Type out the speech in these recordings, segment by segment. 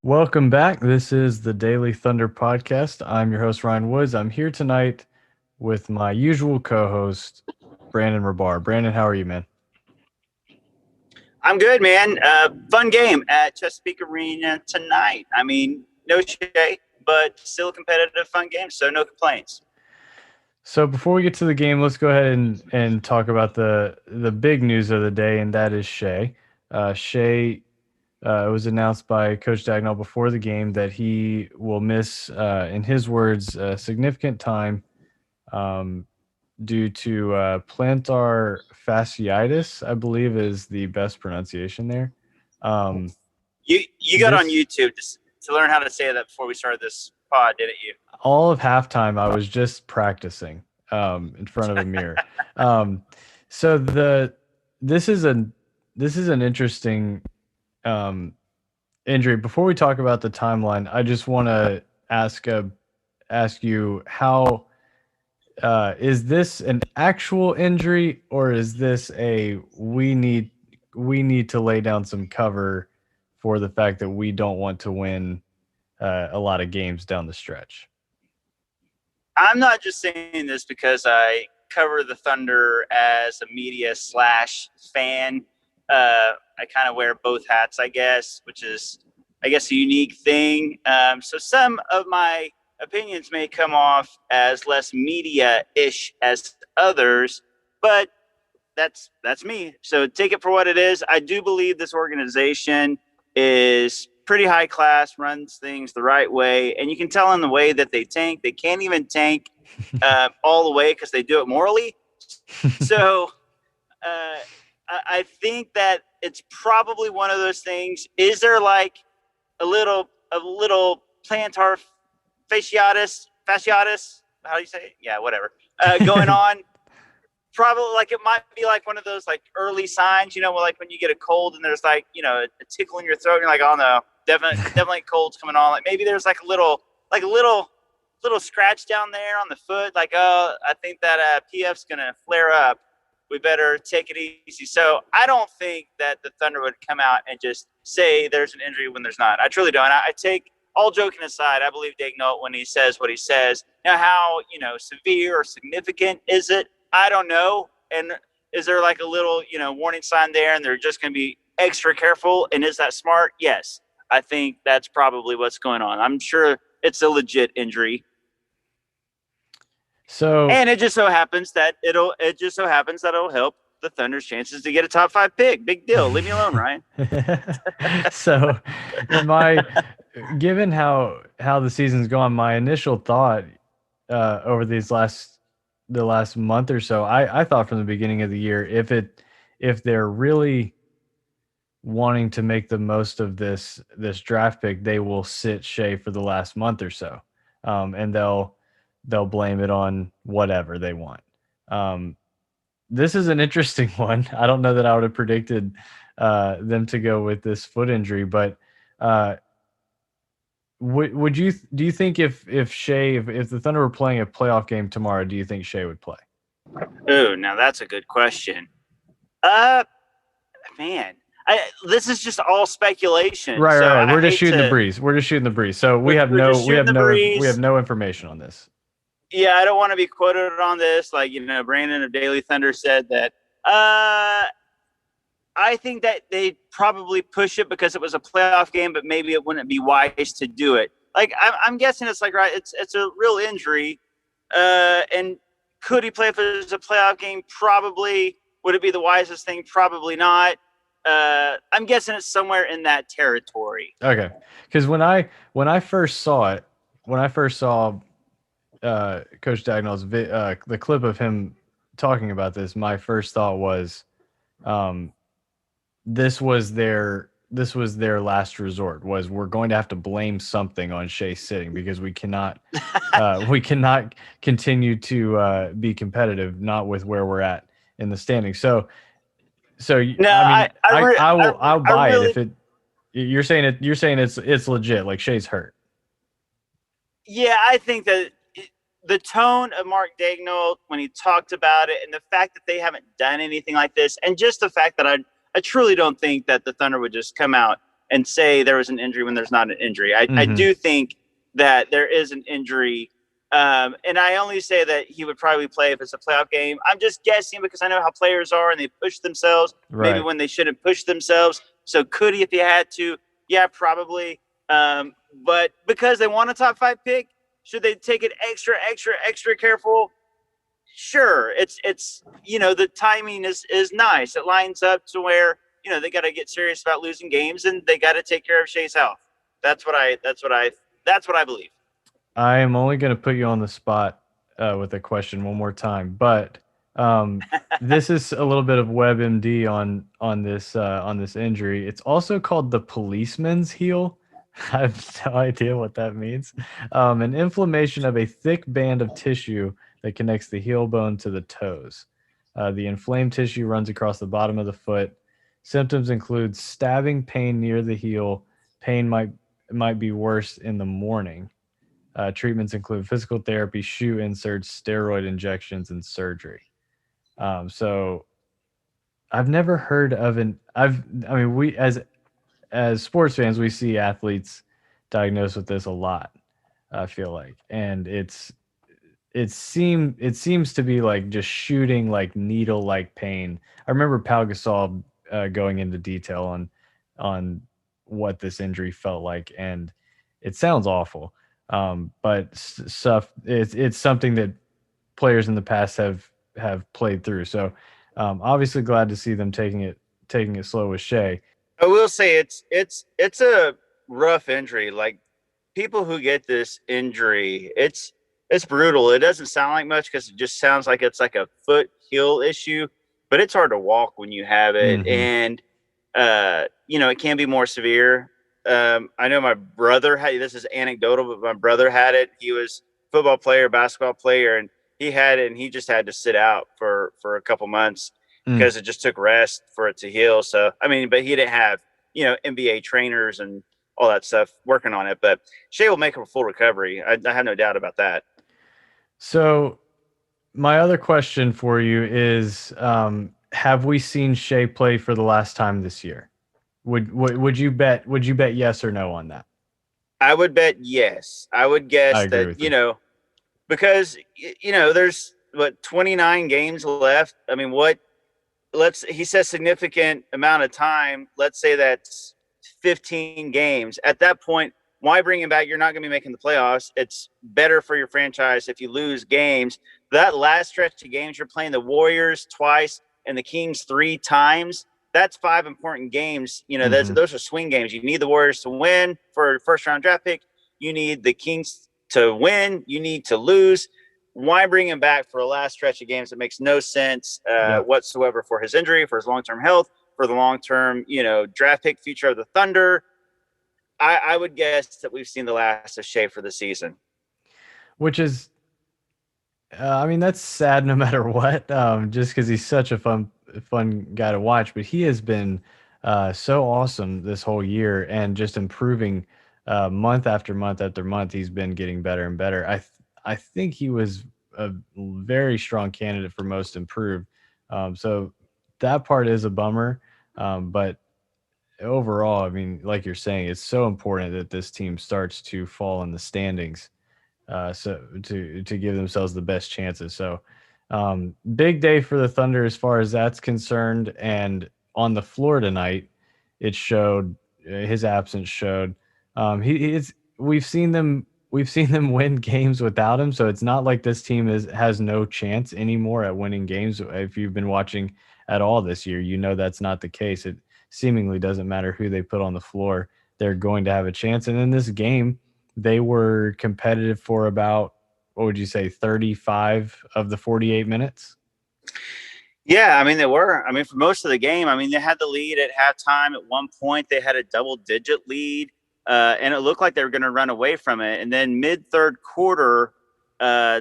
Welcome back. This is the Daily Thunder Podcast. I'm your host, Ryan Woods. I'm here tonight with my usual co-host, Brandon Rahbar. Brandon, how are you, man? I'm good, man. Fun game at Chesapeake Arena tonight. I mean, no Shai, but still a competitive, fun game, so no complaints. So before we get to the game, let's go ahead and talk about the big news of the day, and that is Shai. Shai, it was announced by Coach Dagnall before the game that he will miss, in his words, significant time due to plantar fasciitis, I believe is the best pronunciation there. You got on YouTube to learn how to say that before we started this pod, didn't you? All of halftime, I was just practicing in front of a mirror. So this is an interesting injury. Before we talk about the timeline, I just want to ask you how is this an actual injury, or is this we need to lay down some cover for the fact that we don't want to win a lot of games down the stretch? I'm not just saying this because I cover the Thunder as a media / fan. I kind of wear both hats, I guess, which is, I guess, a unique thing. So some of my opinions may come off as less media-ish as others, but that's me. So take it for what it is. I do believe this organization is pretty high class, runs things the right way, and you can tell in the way that they tank. They can't even tank all the way because they do it morally. So I think that it's probably one of those things. Is there like a little plantar fasciitis? How do you say it? Yeah, whatever. Going on. Probably like it might be like one of those like early signs, like when you get a cold and there's like, a tickle in your throat and you're like, oh no, definitely cold's coming on. Like maybe there's like a little scratch down there on the foot. Like, oh, I think that PF's going to flare up. We better take it easy. So I don't think that the Thunder would come out and just say there's an injury when there's not. I truly don't. I take all joking aside. I believe Dagnall when he says what he says. Now, how, severe or significant is it? I don't know. And is there like a little, warning sign there and they're just going to be extra careful? And is that smart? Yes. I think that's probably what's going on. I'm sure it's a legit injury. And it just so happens that it'll help the Thunder's chances to get a top 5 pick. Big deal. Leave me alone, Ryan. So given how the season's gone, my initial thought over the last month or so, I thought from the beginning of the year, if they're really wanting to make the most of this draft pick, they will sit Shai for the last month or so, and they'll blame it on whatever they want. This is an interesting one. I don't know that I would have predicted them to go with this foot injury, but do you think if the Thunder were playing a playoff game tomorrow, do you think Shai would play? Oh, now that's a good question. Man, this is just all speculation. Right, so right. We're just shooting the breeze. So we have no information on this. Yeah, I don't want to be quoted on this. Like, Brandon of Daily Thunder said that. I think that they probably push it because it was a playoff game, but maybe it wouldn't be wise to do it. Like, I'm guessing it's like, right, it's a real injury. And could he play if it was a playoff game? Probably. Would it be the wisest thing? Probably not. I'm guessing it's somewhere in that territory. Okay. Because when I first saw Coach Dagnall's the clip of him talking about this, my first thought was this was their last resort. Was we're going to have to blame something on Shai sitting because we cannot continue to be competitive, not with where we're at in the standings. So no, I'll buy it if it. You're saying it's legit. Like Shai's hurt. Yeah, I think that the tone of Mark Daigneault when he talked about it, and the fact that they haven't done anything like this, and just the fact that I truly don't think that the Thunder would just come out and say there was an injury when there's not an injury. I Mm-hmm. do think that there is an injury. And I only say that he would probably play if it's a playoff game. I'm just guessing because I know how players are and they push themselves maybe Right. when they shouldn't push themselves. So could he if he had to? Yeah, probably. But because they want a top 5 pick, should they take it extra careful? Sure. It's the timing is nice. It lines up to where they got to get serious about losing games and they got to take care of Shai's health. That's what I believe. I am only going to put you on the spot with a question one more time, but this is a little bit of WebMD on this injury. It's also called the policeman's heel. I have no idea what that means. An inflammation of a thick band of tissue that connects the heel bone to the toes. The inflamed tissue runs across the bottom of the foot. Symptoms include stabbing pain near the heel. Pain might be worse in the morning. Treatments include physical therapy, shoe inserts, steroid injections, and surgery. So I've never heard of I mean, we as sports fans, we see athletes diagnosed with this a lot. I feel like, and it seems to be like just shooting like needle like pain. I remember Pau Gasol going into detail on what this injury felt like, and it sounds awful. But stuff it's something that players in the past have played through. So obviously glad to see them taking it slow with Shea. I will say it's a rough injury. Like people who get this injury, it's brutal. It doesn't sound like much because it just sounds like it's like a foot heel issue, but it's hard to walk when you have it, Mm-hmm. and it can be more severe. I know my brother had this is anecdotal, but my brother had it. He was a football player, basketball player, and he had it, and he just had to sit out for a couple months Mm. because it just took rest for it to heal. So I mean, but he didn't have NBA trainers and all that stuff working on it. But Shea will make a full recovery. I have no doubt about that. So my other question for you is, have we seen Shea play for the last time this year? Would you bet? Would you bet yes or no on that? I would bet yes. I would I guess agree that with you. because there's what 29 games left. I mean, he says significant amount of time. Let's say that's 15 games. At that point, why bring him back? You're not going to be making the playoffs. It's better for your franchise if you lose games. That last stretch of games, you're playing the Warriors twice and the Kings 3 times. That's 5 important games. Hmm. Those are swing games. You need the Warriors to win for a first round draft pick. You need the Kings to win. You need to lose. Why bring him back for a last stretch of games? It makes no sense Yep. whatsoever for his injury, for his long-term health, for the long-term, draft pick future of the Thunder. I would guess that we've seen the last of Shea for the season. Which is, I mean, that's sad no matter what. Just because he's such a fun guy to watch, but he has been so awesome this whole year and just improving month after month after month. He's been getting better and better. I think he was a very strong candidate for most improved. So that part is a bummer. But overall, I mean, like you're saying, it's so important that this team starts to fall in the standings, so to give themselves the best chances. So big day for the Thunder as far as that's concerned. And on the floor tonight, it showed his absence showed. It's we've seen them win games without him, so it's not like this team has no chance anymore at winning games. If you've been watching at all this year, you know that's not the case. It seemingly doesn't matter who they put on the floor; they're going to have a chance. And in this game, they were competitive for about, what would you say, 35 of the 48 minutes? Yeah, I mean they were. I mean for most of the game, I mean they had the lead at halftime. At one point, they had a double-digit lead, and it looked like they were going to run away from it. And then mid-third quarter, uh,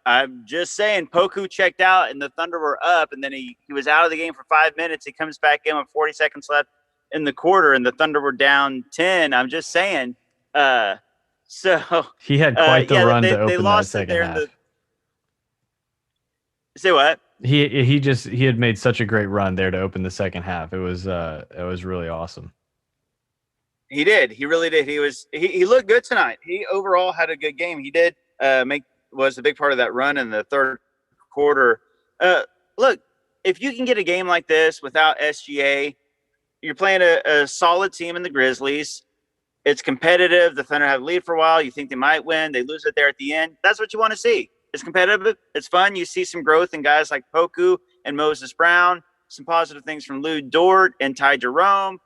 I'm just saying, Poku checked out, and the Thunder were up, and then he was out of the game for 5 minutes. He comes back in with 40 seconds left in the quarter, and the Thunder were down 10. I'm just saying, uh, So, He had quite the yeah, run to they open that lost it second there in the. half. Say what? He had made such a great run there to open the second half. It was really awesome. He did. He really did. He looked good tonight. He overall had a good game. He did was a big part of that run in the third quarter. Look, if you can get a game like this without SGA, you're playing a solid team in the Grizzlies. It's competitive. The Thunder have a lead for a while. You think they might win. They lose it there at the end. That's what you want to see. It's competitive. It's fun. You see some growth in guys like Poku and Moses Brown, some positive things from Lou Dort and Ty Jerome.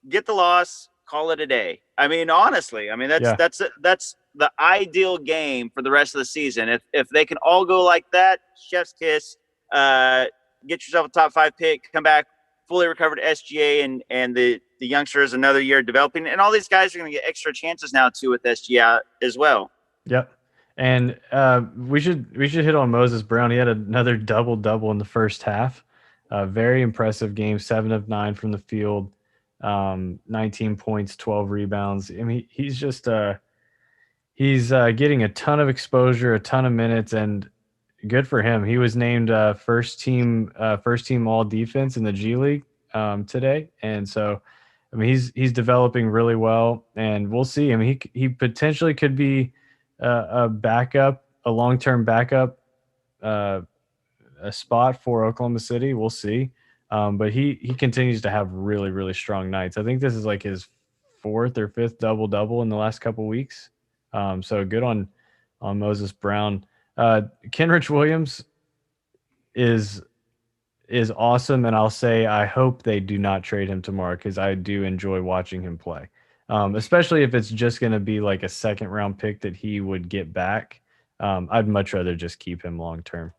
Get the loss, call it a day. I mean, honestly, I mean Yeah. that's the ideal game for the rest of the season. If they can all go like that, chef's kiss. Get yourself a top 5 pick, come back fully recovered SGA and the youngsters another year developing, and all these guys are going to get extra chances now too with SGA as well. Yep. And we should hit on Moses Brown. He had another double in the first half. Very impressive game. 7 of 9 from the field, 19 points, 12 rebounds. I mean, he's just he's getting a ton of exposure, a ton of minutes, and good for him. He was named first team all defense in the G League today, and so I mean he's developing really well, and we'll see. I mean he potentially could be a backup, a long-term backup, a spot for Oklahoma City. We'll see, but he continues to have really strong nights. I think this is like his 4th or 5th double in the last couple weeks. So good on Moses Brown. Kenrich Williams is awesome, and I'll say I hope they do not trade him tomorrow because I do enjoy watching him play, especially if it's just going to be like a second-round pick that he would get back. I'd much rather just keep him long term.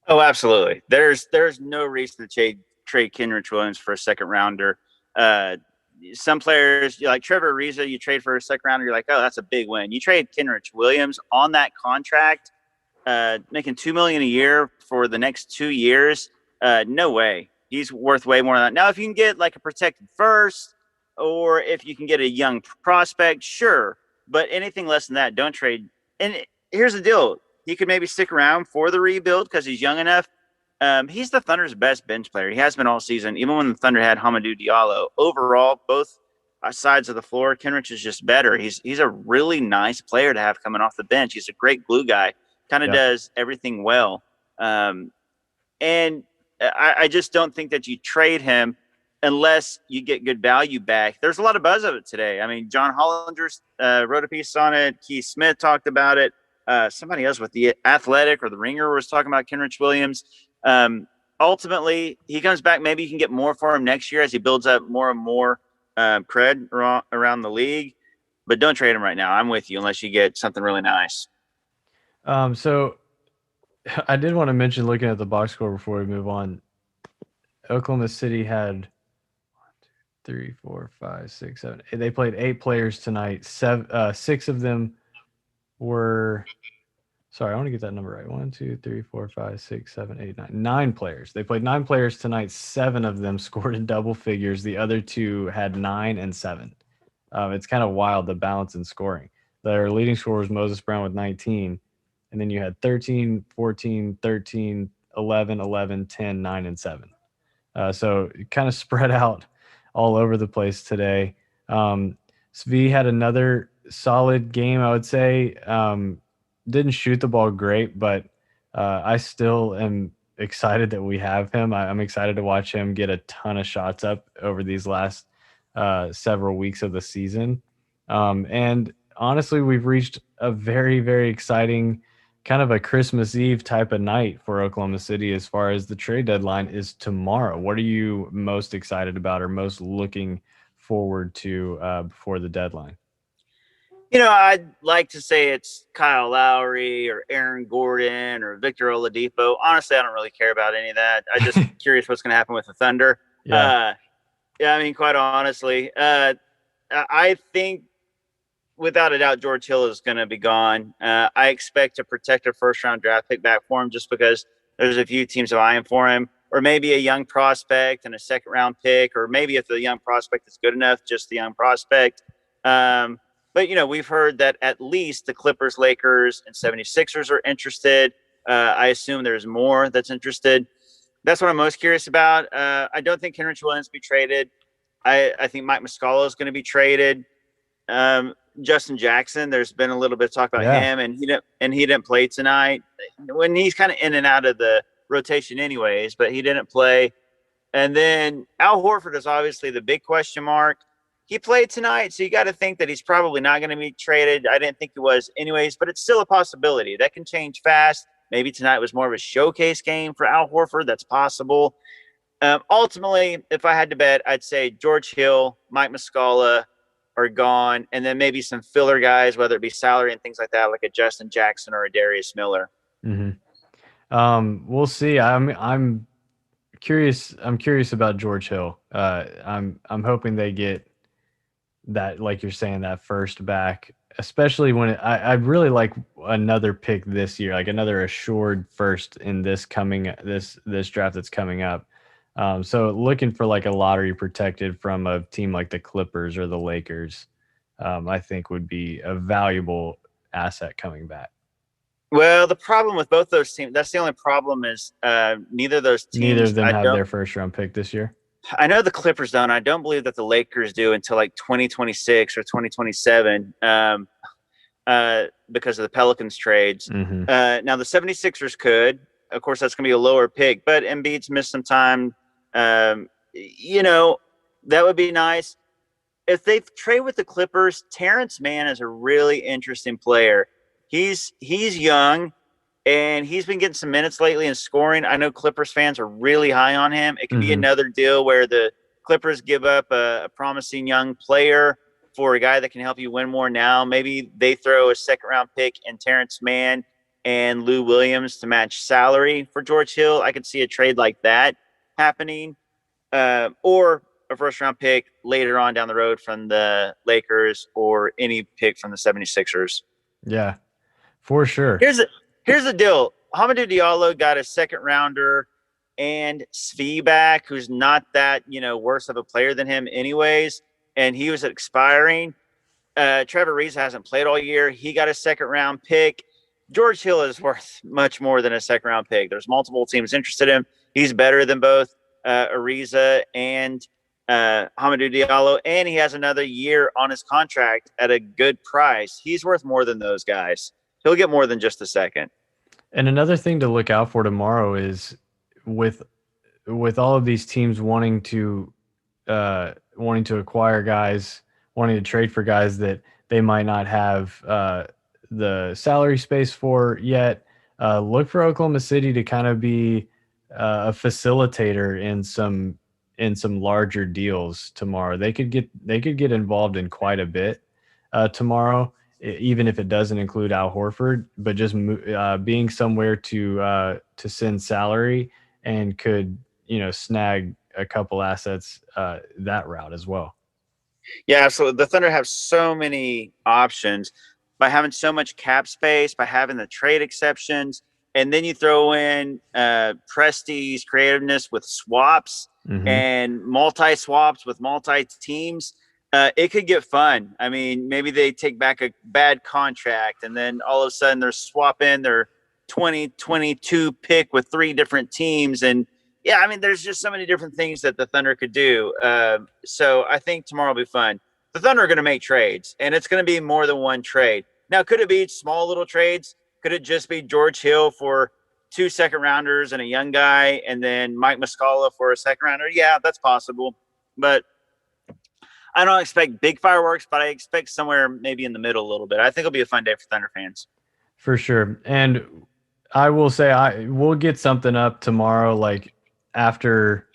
Oh, absolutely. There's no reason to trade Kenrich Williams for a second rounder. Some players like Trevor Ariza, you trade for a second rounder, you're like, oh, that's a big win. You trade Kenrich Williams on that contract, making $2 million a year for the next 2 years. No way. He's worth way more than that. Now, if you can get like a protected first, or if you can get a young prospect, sure. But anything less than that, don't trade. And here's the deal: he could maybe stick around for the rebuild because he's young enough. He's the Thunder's best bench player. He has been all season, even when the Thunder had Hamidou Diallo. Overall, both sides of the floor, Kenrich is just better. He's a really nice player to have coming off the bench. He's a great glue guy. Kind of does everything well. And I just don't think that you trade him unless you get good value back. There's a lot of buzz of it today. I mean, John Hollinger wrote a piece on it. Keith Smith talked about it. Somebody else with the Athletic or the Ringer was talking about Kenrich Williams. Ultimately, he comes back. Maybe you can get more for him next year as he builds up more and more cred around the league. But don't trade him right now. I'm with you unless you get something really nice. So I did want to mention, looking at the box score before we move on, Oklahoma City had 3, 4, 5, 6, 7. They played 8 players tonight. 6 of them were. Sorry, I want to get that number right. 1, 2, 3, 4, 5, 6, 7, 8, 9. 9 players. They played 9 players tonight. 7 of them scored in double figures. The other 2 had 9 and 7. It's kind of wild, the balance in scoring. Their leading scorer was Moses Brown with 19. And then you had 13, 14, 13, 11, 11, 10, 9, and 7. So it kind of spread out all over the place today. Svi had another solid game, I would say. Didn't shoot the ball great, but I still am excited that we have him. I'm excited to watch him get a ton of shots up over these last several weeks of the season. And honestly, we've reached a very exciting kind of a Christmas Eve type of night for Oklahoma City as far as the trade deadline is tomorrow. What are you most excited about or most looking forward to before the deadline? You know, I'd like to say it's Kyle Lowry or Aaron Gordon or Victor Oladipo. Honestly, I don't really care about any of that. I'm just curious what's going to happen with the Thunder. Yeah. I mean, quite honestly, I think without a doubt, George Hill is going to be gone. I expect to protect a first-round draft pick back for him just because there's a few teams vying for him, or maybe a young prospect and a second-round pick, or maybe if the young prospect is good enough, just the young prospect. But, we've heard that at least the Clippers, Lakers, and 76ers are interested. I assume there's more that's interested. That's what I'm most curious about. I don't think Kenrich Williams be traded. I think Mike Muscala is going to be traded. Justin Jackson, there's been a little bit of talk about Yeah. him, and he didn't play tonight. When he's kind of in and out of the rotation anyways, but he didn't play. And then Al Horford is obviously the big question mark. He played tonight, so you got to think that he's probably not going to be traded. I didn't think he was anyways, but it's still a possibility. That can change fast. Maybe tonight was more of a showcase game for Al Horford. That's possible. Ultimately, if I had to bet, I'd say George Hill, Mike Muscala are gone, and then maybe some filler guys, whether it be salary and things like that, like a Justin Jackson or a Darius Miller. We'll see. I'm curious. I'm curious about George Hill. I'm hoping they get that, like you're saying, that first back, especially when I'd really like another pick this year, like another assured first in this draft that's coming up. So looking for like a lottery protected from a team like the Clippers or the Lakers, I think would be a valuable asset coming back. Well, the problem with both those teams, that's the only problem is neither of those teams. Neither of them have their first round pick this year. I know the Clippers don't. I don't believe that the Lakers do until like 2026 or 2027 because of the Pelicans trades. Now, the 76ers could. Of course, that's going to be a lower pick, but Embiid's missed some time. That would be nice. If they trade with the Clippers, Terrence Mann is a really interesting player. He's young, and he's been getting some minutes lately and scoring. I know Clippers fans are really high on him. It could be another deal where the Clippers give up a promising young player for a guy that can help you win more now. Maybe they throw a second-round pick in Terrence Mann and Lou Williams to match salary for George Hill. I could see a trade like that happening, or a first-round pick later on down the road from the Lakers or any pick from the 76ers. Yeah, for sure. Here's the deal. Hamidou Diallo got a second rounder and Svi back, who's not that, worse of a player than him anyways. And he was expiring. Trevor Reeves hasn't played all year. He got a second round pick. George Hill is worth much more than a second round pick. There's multiple teams interested in him. He's better than both Ariza and Hamidou Diallo, and he has another year on his contract at a good price. He's worth more than those guys. He'll get more than just a second. And another thing to look out for tomorrow is with all of these teams wanting to acquire guys, wanting to trade for guys that they might not have the salary space for yet. Look for Oklahoma City to kind of be a facilitator in some larger deals tomorrow. They could get involved in quite a bit tomorrow, even if it doesn't include Al Horford, but just being somewhere to send salary and could snag a couple assets that route as well. Yeah, so the Thunder have so many options by having so much cap space, by having the trade exceptions, and then you throw in Presti's creativeness with swaps and multi-swaps with multi-teams. It could get fun. I mean, maybe they take back a bad contract, and then all of a sudden they're swapping their 2022 pick with 3 different teams. And, yeah, I mean, there's just so many different things that the Thunder could do. So I think tomorrow will be fun. The Thunder are going to make trades, and it's going to be more than one trade. Now, could it be small little trades? Could it just be George Hill for 2 second-rounders and a young guy, and then Mike Muscala for a second-rounder? Yeah, that's possible. But I don't expect big fireworks, but I expect somewhere maybe in the middle a little bit. I think it'll be a fun day for Thunder fans. For sure. And I will say we'll get something up tomorrow, like after,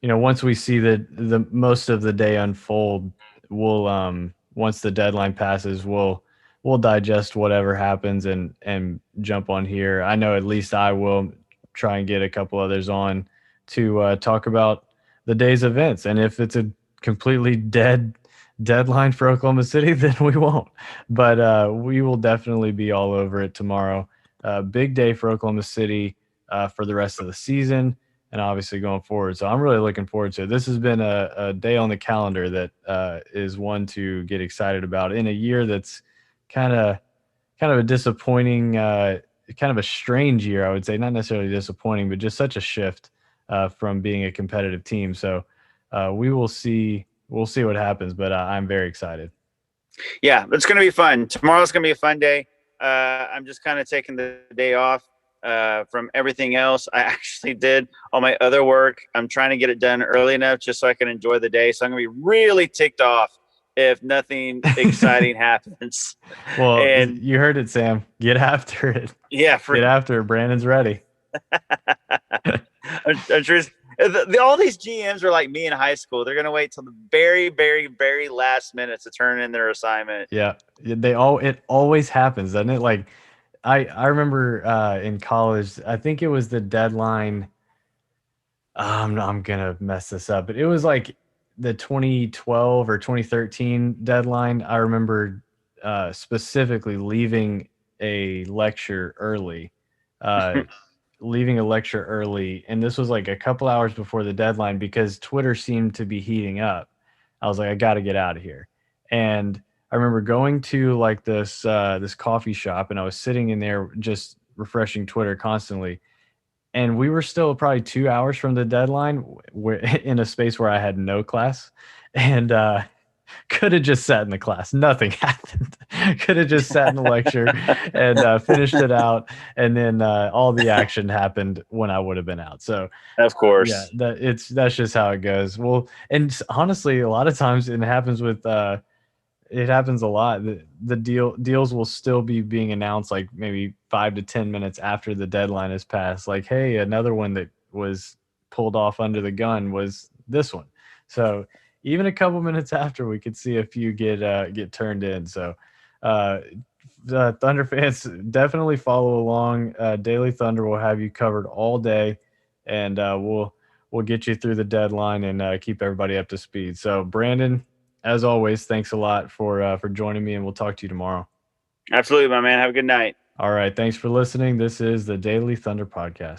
once we see the most of the day unfold, we'll once the deadline passes, we'll digest whatever happens and jump on here. I know at least I will try and get a couple others on to talk about the day's events. And if it's a completely dead deadline for Oklahoma City, then we won't. But we will definitely be all over it tomorrow. Big day for Oklahoma City for the rest of the season. and obviously going forward. So I'm really looking forward to it. This has been a day on the calendar that is one to get excited about in a year that's kind of kind of a disappointing, kind of a strange year, I would say. Not necessarily disappointing, but just such a shift from being a competitive team. So we will see. We'll see what happens, but I'm very excited. Yeah, it's going to be fun. Tomorrow's going to be a fun day. I'm just kind of taking the day off from everything else. I actually did all my other work. I'm trying to get it done early enough just so I can enjoy the day. So I'm going to be really ticked off if nothing exciting happens. Well, And you heard it, Sam. Get after it. yeah, Get after it. Brandon's ready. I'm sure all these GMs are like me in high school. They're going to wait till the very, very, very last minute to turn in their assignment. Yeah, it always happens, doesn't it? Like I remember in college, I think it was the deadline. I'm gonna mess this up, but it was like the 2012 or 2013 deadline. I remember specifically leaving a lecture early, uh, and this was like a couple hours before the deadline because Twitter seemed to be heating up. I was like, I got to get out of here, and I remember going to like this coffee shop, and I was sitting in there just refreshing Twitter constantly, and we were still probably 2 hours from the deadline in a space where I had no class, and could have just sat in the class. Nothing happened. Could have just sat in the lecture and finished it out, and then all the action happened when I would have been out. So, of course, yeah, that's just how it goes. Well, and honestly, a lot of times it happens with it happens a lot. The deals will still be being announced like maybe 5 to 10 minutes after the deadline has passed. Like, hey, another one that was pulled off under the gun was this one. So even a couple minutes after, we could see a few get turned in. So the Thunder fans, definitely follow along. Daily Thunder will have you covered all day, and we'll get you through the deadline and keep everybody up to speed. So Brandon, as always, thanks a lot for joining me, and we'll talk to you tomorrow. Absolutely, my man. Have a good night. All right. Thanks for listening. This is the Daily Thunder Podcast.